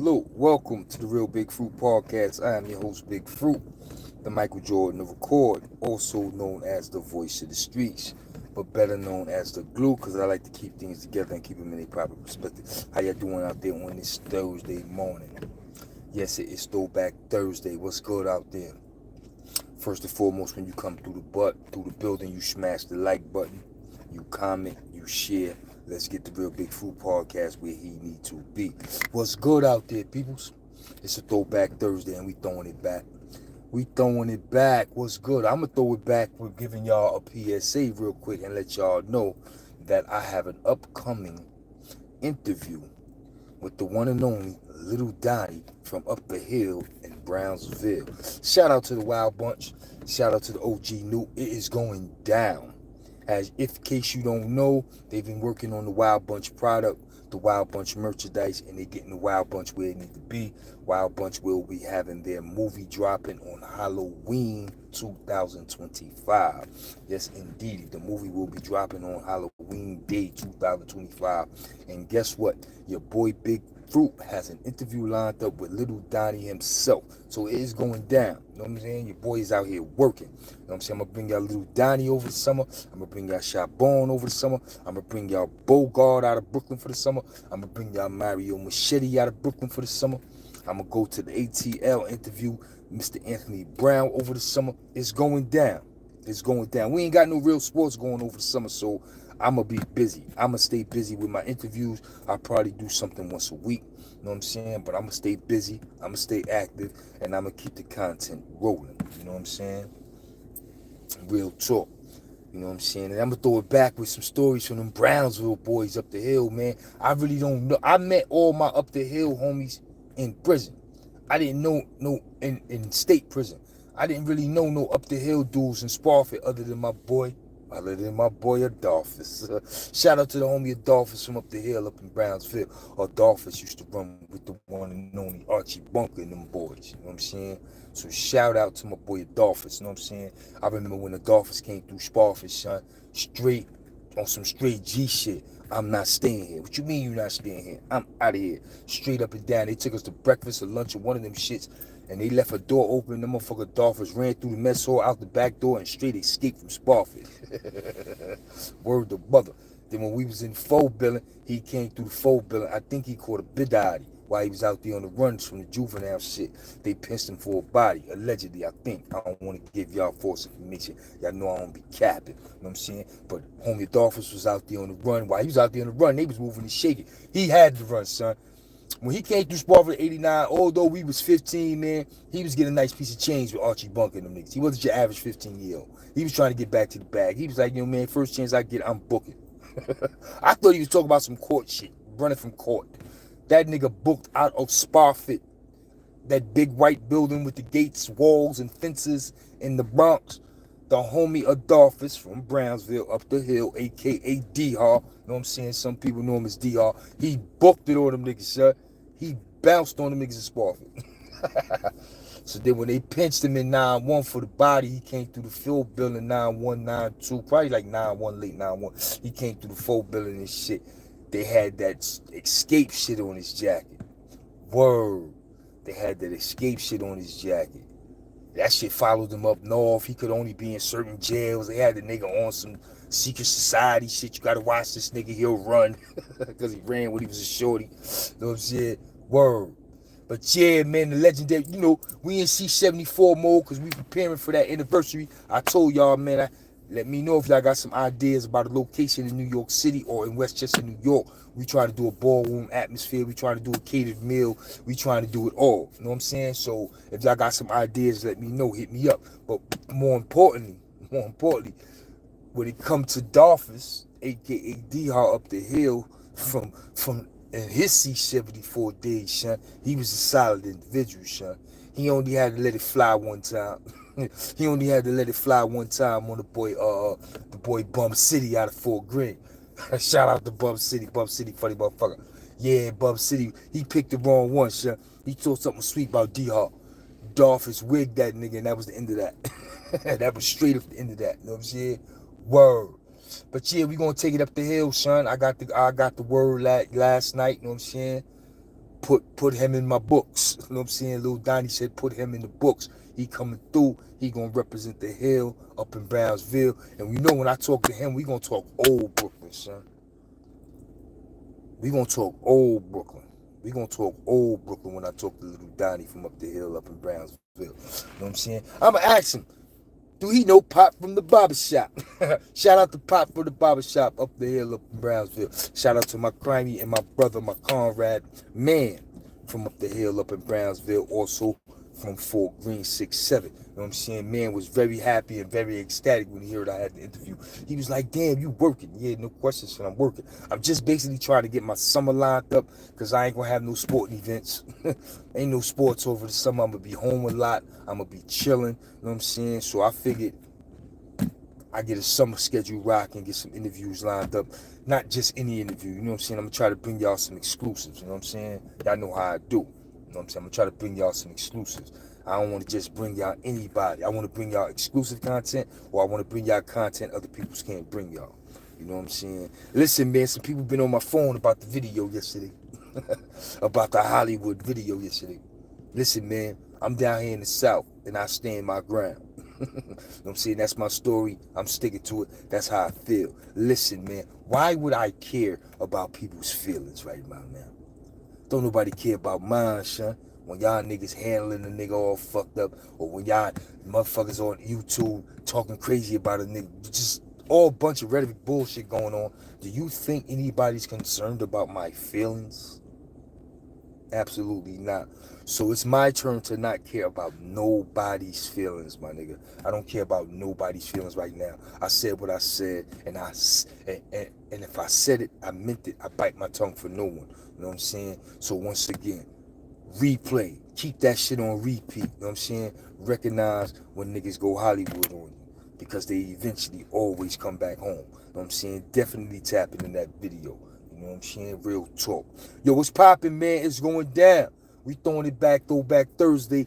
salute. Welcome to the Real Big Fruit Podcast. I am your host, Big Fruit, the Michael Jordan of Record, also known as the voice of the streets, but better known as the glue, because I like to keep things together and keep them in a proper perspective. How y'all doing out there on this Thursday morning? Yes, it is Throwback Thursday. What's good out there? First and foremost, when you come through the building, you smash the like button, you comment, you share. Let's get the Real Big Fruit Podcast where he need to be. What's good out there, peoples? It's a Throwback Thursday and we throwing it back. What's good? I'm going to throw it back with giving y'all a PSA real quick and let y'all know that I have an upcoming interview with the one and only Little Donny from up the hill in Brownsville. Shout out to the Wild Bunch. Shout out to the OG New. It is going down. As if in case you don't know, they've been working on the Wild Bunch product, the Wild Bunch merchandise, and they're getting the Wild Bunch where it needs to be. Wild Bunch will be having their movie dropping on Halloween 2025. Yes, indeed. The movie will be dropping on Halloween Day 2025. And guess what? Your boy Big Fruit has an interview lined up with Little Donny himself. So it is going down. You know what I'm saying? Your boy is out here working. You know what I'm saying? I'm going to bring y'all Little Donny over the summer. I'm going to bring y'all Chabon over the summer. I'm going to bring y'all Bogart out of Brooklyn for the summer. I'm going to bring y'all Mario Machete out of Brooklyn for the summer. I'm going to go to the ATL interview Mr. Anthony Brown over the summer. It's going down. It's going down. We ain't got no real sports going over the summer, so I'm going to be busy. I'm going to stay busy with my interviews. I'll probably do something once a week. You know what I'm saying? But I'm going to stay busy. I'm going to stay active. And I'm going to keep the content rolling. You know what I'm saying? Real talk. You know what I'm saying? And I'm going to throw it back with some stories from them Brownsville boys up the hill, man. I really don't know. I met all my up the hill homies in prison. I didn't know in state prison. I didn't really know no up the hill dudes in Sparford other than my boy Adolphus. Shout out to the homie Adolphus from up the hill up in Brownsville. Adolphus used to run with the one and only Archie Bunker and them boys. You know what I'm saying? So shout out to my boy Adolphus. You know what I'm saying? I remember when Adolphus came through Sparford, son, straight on some straight G shit. I'm not staying here. What you mean you not staying here? I'm out of here. Straight up and down. They took us to breakfast or lunch or one of them shits. And they left a door open. The motherfucker Dolphins ran through the mess hall out the back door and straight escaped from Sparford. Word to mother. Then when we was in Faux Billing, he came through the Faux Billing. I think he caught a bidadi while he was out there on the runs from the juvenile shit. They pinched him for a body, allegedly, I think. I don't want to give y'all false information. Y'all know I don't be capping. You know what I'm saying? But homie Dolphins was out there on the run. While he was out there on the run, they was moving and shaking. He had to run, son. When he came through Sparford 89, although we was 15, man, he was getting a nice piece of change with Archie Bunker and them niggas. He wasn't your average 15-year-old. He was trying to get back to the bag. He was like, you know, man, first chance I get, I'm booking. I thought he was talking about some court shit, running from court. That nigga booked out of Sparford, that big white building with the gates, walls, and fences in the Bronx. The homie Adolphus from Brownsville up the hill, a.k.a. D-Har. You know what I'm saying? Some people know him as D-Har. He booked it on them niggas, son. He bounced on them niggas in Sparford. So then when they pinched him in 9-1 for the body, he came through the field building 9-1, 9-2, probably like 9-1, late 9-1. He came through the full building and shit. They had that escape shit on his jacket. Word. They had that escape shit on his jacket. That shit followed him up north. He could only be in certain jails. They had the nigga on some secret society shit. You gotta watch this nigga, he'll run. Because he ran when he was a shorty. You know what I'm saying? Word. But yeah, man, the legendary, you know, we in C74 mode because we preparing for that anniversary. I told y'all, man, let me know if y'all got some ideas about a location in New York City or in Westchester, New York. We try to do a ballroom atmosphere. We try to do a catered meal. We trying to do it all. You know what I'm saying? So if y'all got some ideas, let me know. Hit me up. But more importantly, when it comes to Dolphins, a.k.a. D-Har up the hill from in his C74 days, son, he was a solid individual, son. He only had to let it fly one time. He only had to let it fly one time on the boy Bum City out of Fort Greene. Shout out to Bum City, funny motherfucker. Yeah, Bum City, he picked the wrong one, son. He told something sweet about D-Har. Dolphins wigged that nigga, and that was the end of that. That was straight up the end of that. You know what I'm saying? Word. But yeah, we gonna take it up the hill, son. I got the word last night, you know what I'm saying? Put him in my books. You know what I'm saying? Lil Donny said put him in the books. He coming through. He gonna represent the hill up in Brownsville. And we know when I talk to him, we gonna talk old Brooklyn, son. We gonna talk old Brooklyn. We gonna talk old Brooklyn when I talk to Little Donny from up the hill up in Brownsville. You know what I'm saying? I'ma ask him, do he know Pop from the barbershop? Shout out to Pop from the barbershop up the hill up in Brownsville. Shout out to my crimey and my brother, my comrade, man, from up the hill up in Brownsville, also from Fort Greene 67. You know what I'm saying? Man was very happy and very ecstatic when he heard I had the interview. He was like, damn, you working? Yeah, no question, son, I'm working. I'm just basically trying to get my summer lined up because I ain't going to have no sporting events. Ain't no sports over the summer. I'm going to be home a lot. I'm going to be chilling. You know what I'm saying? So I figured I get a summer schedule rocking, get some interviews lined up. Not just any interview. You know what I'm saying? I'm going to try to bring y'all some exclusives. You know what I'm saying? Y'all know how I do. You know what I'm saying? I'm going to try to bring y'all some exclusives. I don't want to just bring y'all anybody. I want to bring y'all exclusive content, or I want to bring y'all content other people can't bring y'all. You know what I'm saying? Listen, man, some people been on my phone about the video yesterday. About the Hollywood video yesterday. Listen, man, I'm down here in the South, and I stand my ground. You know what I'm saying? That's my story. I'm sticking to it. That's how I feel. Listen, man, why would I care about people's feelings right about now? Don't nobody care about mine, son. When y'all niggas handling a nigga all fucked up, or when y'all motherfuckers on YouTube talking crazy about a nigga, just all bunch of rhetoric bullshit going on. Do you think anybody's concerned about my feelings? Absolutely not. So it's my turn to not care about nobody's feelings, my nigga. I don't care about nobody's feelings right now. I said what I said, and if I said it, I meant it. I bite my tongue for no one. You know what I'm saying? So once again, replay. Keep that shit on repeat. You know what I'm saying? Recognize when niggas go Hollywood on you, because they eventually always come back home. You know what I'm saying? Definitely tapping in that video. You know what I'm saying? Real talk. Yo, what's poppin', man? It's going down. We throwing it back, throwback Thursday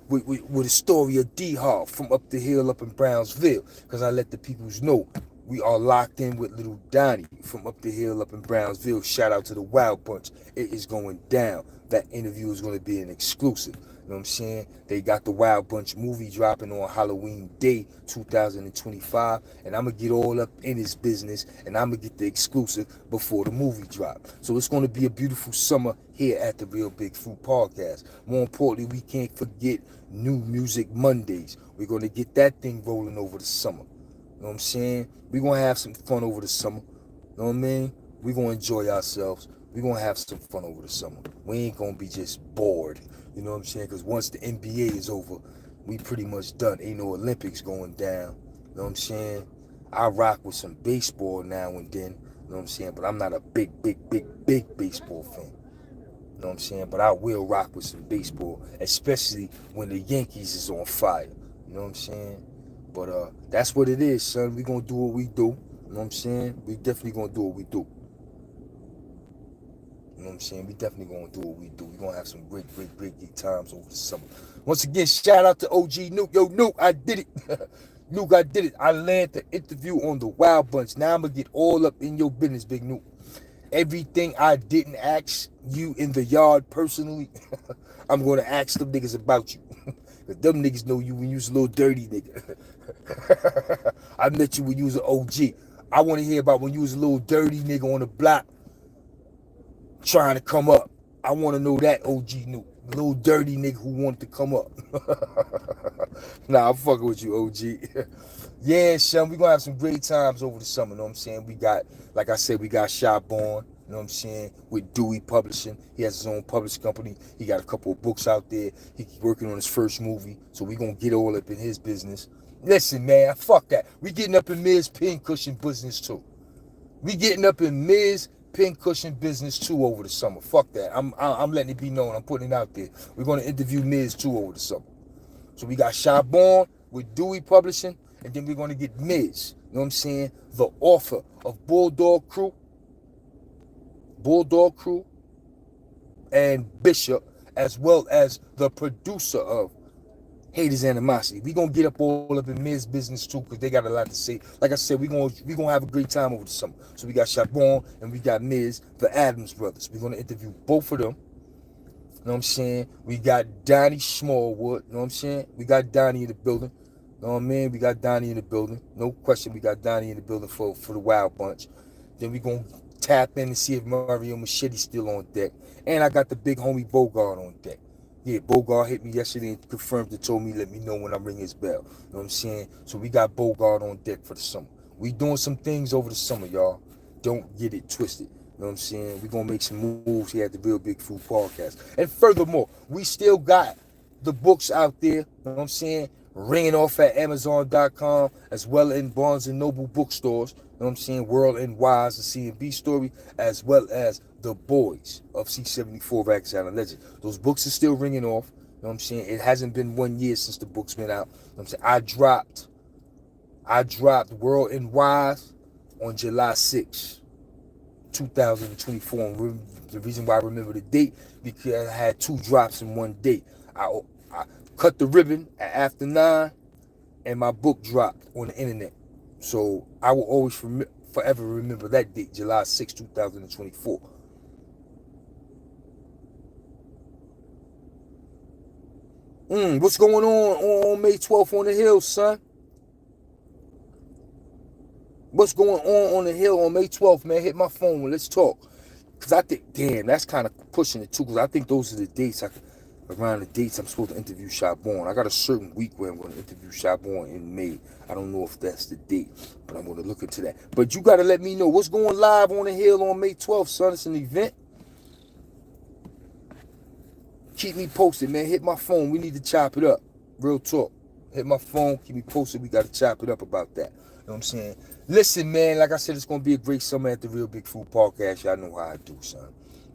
with a story of D-Hop from up the hill up in Brownsville. Because I let the peoples know we are locked in with Little Donny from up the hill up in Brownsville. Shout out to the Wild Bunch. It is going down. That interview is going to be an exclusive. You know what I'm saying? They got the Wild Bunch movie dropping on Halloween Day 2025. And I'm going to get all up in his business. And I'm going to get the exclusive before the movie drop. So it's going to be a beautiful summer here at the Real Big Fruit Podcast. More importantly, we can't forget New Music Mondays. We're going to get that thing rolling over the summer. You know what I'm saying? We're going to have some fun over the summer. You know what I mean? We're going to enjoy ourselves. We're going to have some fun over the summer. We ain't going to be just bored. You know what I'm saying? Because once the NBA is over, we pretty much done. Ain't no Olympics going down. You know what I'm saying? I rock with some baseball now and then. You know what I'm saying? But I'm not a big baseball fan. You know what I'm saying? But I will rock with some baseball, especially when the Yankees is on fire. You know what I'm saying? But that's what it is, son. We gonna do what we do. You know what I'm saying? We definitely gonna do what we do. You know what I'm saying? We definitely gonna do what we do. We gonna have some great times over the summer. Once again, shout out to OG Nuke. Yo, Nuke, I did it. Nuke, I did it. I landed the interview on the Wild Bunch. Now I'm gonna get all up in your business, Big Nuke. Everything I didn't ask you in the yard personally, I'm gonna ask them niggas about you. Cause them niggas know you when you was a little dirty nigga. I met you when you was an OG. I want to hear about when you was a little dirty nigga on the block trying to come up. I want to know that OG Nuke. Little dirty nigga who wanted to come up. Nah, I'm fucking with you, OG. Yeah, son, we gonna have some great times over the summer, you know what I'm saying? We got, like I said, we got Shot Born, you know what I'm saying, with Dewey Publishing. He has his own publishing company. He got a couple of books out there. He's working on his first movie, so we gonna get all up in his business. Listen, man, fuck that. We getting up in Miz Pincushion business too. We getting up in Miz Pincushion business too over the summer. Fuck that. I'm letting it be known. I'm putting it out there. We're gonna interview Miz too over the summer. So we got Shot Born with Dewey Publishing, and then we're gonna get Miz. You know what I'm saying? The author of Bulldog Crew, and Bishop, as well as the producer of Haters Animosity. We gonna get up all up in Miz business too, because they got a lot to say. Like I said, we gonna have a great time over the summer. So we got Shot Born and we got Miz, the Adams brothers. We're gonna interview both of them. You know what I'm saying? We got Donny Smallwood. You know what I'm saying? We got Donny in the building. You know what I mean? We got Donny in the building. No question, we got Donny in the building for the Wild Bunch. Then we gonna tap in and see if Mario Machete's still on deck. And I got the big homie Bogart on deck. Yeah, Bogart hit me yesterday and confirmed and told me, let me know when I ring his bell. You know what I'm saying? So we got Bogart on deck for the summer. We doing some things over the summer, y'all. Don't get it twisted. You know what I'm saying? We gonna make some moves here at the Real Big Food Podcast. And furthermore, we still got the books out there, you know what I'm saying? Ringing off at Amazon.com as well in Barnes and Noble bookstores. You know what I'm saying? World and Wise, the C&B story, as well as The Boys of C74 Rikers Island Legend. Those books are still ringing off. You know what I'm saying? It hasn't been 1 year since the book's been out. You know what I'm saying? I dropped World and Wise on July 6th, 2024. And the reason why I remember the date, because I had 2 drops in one day. I cut the ribbon at after 9, and my book dropped on the internet. So I will always forever remember that date, July 6, 2024. What's going on May 12th on the Hill, son? What's going on the Hill on May 12th, man? Hit my phone, let's talk. Because I think, damn, that's kind of pushing it too, because I think those are the dates around the dates I'm supposed to interview Shabon. I got a certain week where I'm going to interview Shabon in May. I don't know if that's the date, but I'm going to look into that. But you got to let me know what's going live on the Hill on May 12th, son. It's an event. Keep me posted, man. Hit my phone. We need to chop it up. Real talk. Hit my phone. Keep me posted. We got to chop it up about that. You know what I'm saying? Listen, man, like I said, it's going to be a great summer at the Real Big Food Podcast. Y'all know how I do, son. You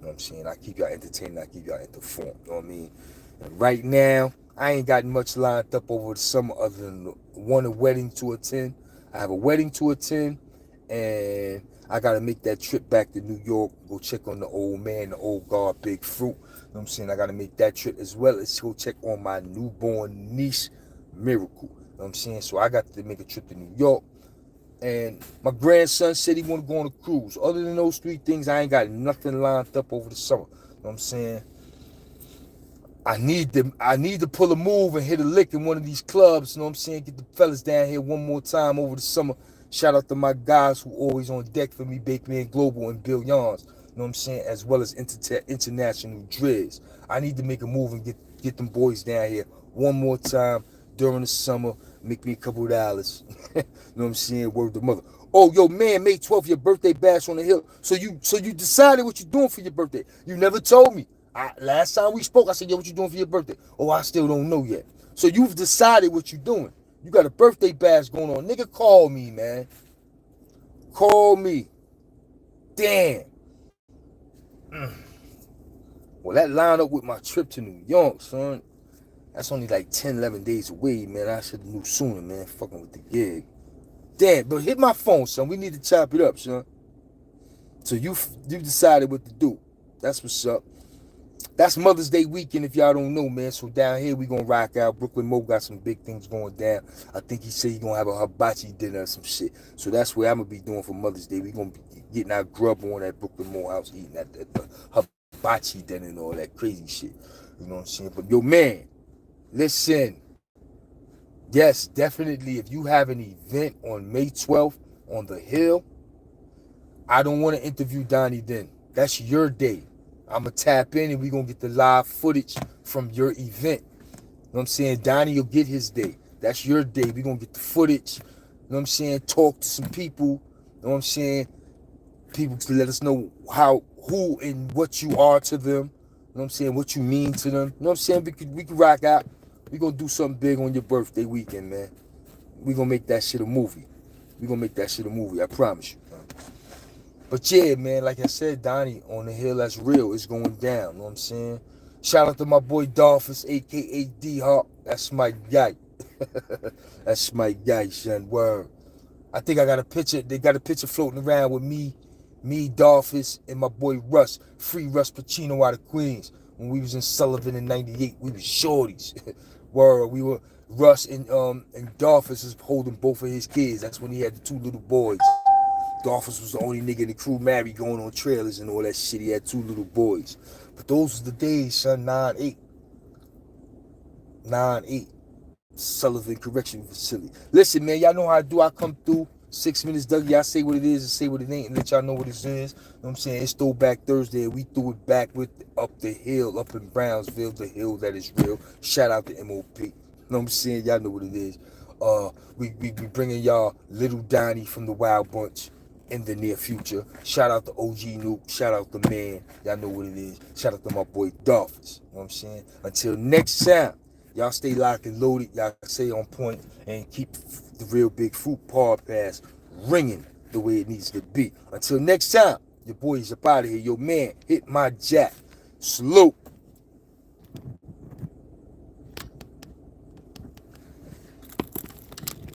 know what I'm saying? I keep y'all entertained. I keep y'all informed. You know what I mean? And right now, I ain't got much lined up over the summer other than a wedding to attend. I have a wedding to attend, and I got to make that trip back to New York, go check on the old man, the old guard, Big Fruit. You know what I'm saying? I got to make that trip as well as go check on my newborn niece, Miracle. You know what I'm saying? So I got to make a trip to New York. And my grandson said he want to go on a cruise. Other than those 3 things, I ain't got nothing lined up over the summer. You know what I'm saying? I need to pull a move and hit a lick in one of these clubs. You know what I'm saying? Get the fellas down here one more time over the summer. Shout out to my guys who always on deck for me, Bake Man Global and Bill Yarns. You know what I'm saying? As well as International Driz. I need to make a move and get them boys down here one more time during the summer. Make me a couple of dollars. You know what I'm saying? Word to mother. Oh, yo, man, May 12th, your birthday bash on the Hill. So you decided what you're doing for your birthday. You never told me. Last time we spoke, I said, yo, what you doing for your birthday? Oh, I still don't know yet. So you've decided what you're doing. You got a birthday bash going on. Nigga, call me, man. Call me. Damn. Well, that lined up with my trip to New York, son. That's only like 10, 11 days away, man. I should have knew sooner, man. Fucking with the gig. Damn, but hit my phone, son. We need to chop it up, son. So you decided what to do. That's what's up. That's Mother's Day weekend, if y'all don't know, man. So down here, we going to rock out. Brooklyn Mo got some big things going down. I think he said he going to have a hibachi dinner or some shit. So that's what I'm going to be doing for Mother's Day. We going to be getting our grub on at Brooklyn Mo house, eating at the hibachi dinner and all that crazy shit. You know what I'm saying? But, yo, man, listen. Yes, definitely, if you have an event on May 12th on the Hill, I don't want to interview Donny then. That's your day. I'm going to tap in and we're going to get the live footage from your event. You know what I'm saying? Donny will get his day. That's your day. We're going to get the footage. You know what I'm saying? Talk to some people. You know what I'm saying? People to let us know who and what you are to them. You know what I'm saying? What you mean to them. You know what I'm saying? We can rock out. We're going to do something big on your birthday weekend, man. We're going to make that shit a movie. We're going to make that shit a movie. I promise you. But yeah, man, like I said, Donny on the Hill, that's real. It's going down. You know what I'm saying? Shout out to my boy Dolphus, a.k.a. D-Hawk. That's my guy. That's my guy, son. Word. I think I got a picture. They got a picture floating around with me, Dolphus, and my boy Russ. Free Russ Pacino out of Queens. When we was in Sullivan in 98, we was shorties. Word. We were, Russ and Dolphus is holding both of his kids. That's when he had the 2 little boys. Dolphus was the only nigga in the crew married, going on trailers and all that shit. He had 2 little boys. But those are the days, son. 9-8. 9-8. Sullivan Correctional Facility. Listen, man, y'all know how I do. I come through 6 minutes, Dougie. I say what it is and say what it ain't and let y'all know what it is. You know what I'm saying? It's Throwback Thursday. We threw it back with up the hill, up in Brownsville, the hill that is real. Shout out to MOP. You know what I'm saying? Y'all know what it is. We bringing y'all little Donny from the Wild Bunch in the near future. Shout out to OG Nuke. Shout out to Man. Y'all know what it is. Shout out to my boy Dolphins. You know what I'm saying? Until next time. Y'all stay locked and loaded. Y'all stay on point and keep the Real Big Fruit podcast ringing the way it needs to be. Until next time, your boys up out of here. Yo, man, hit my jack. Salute.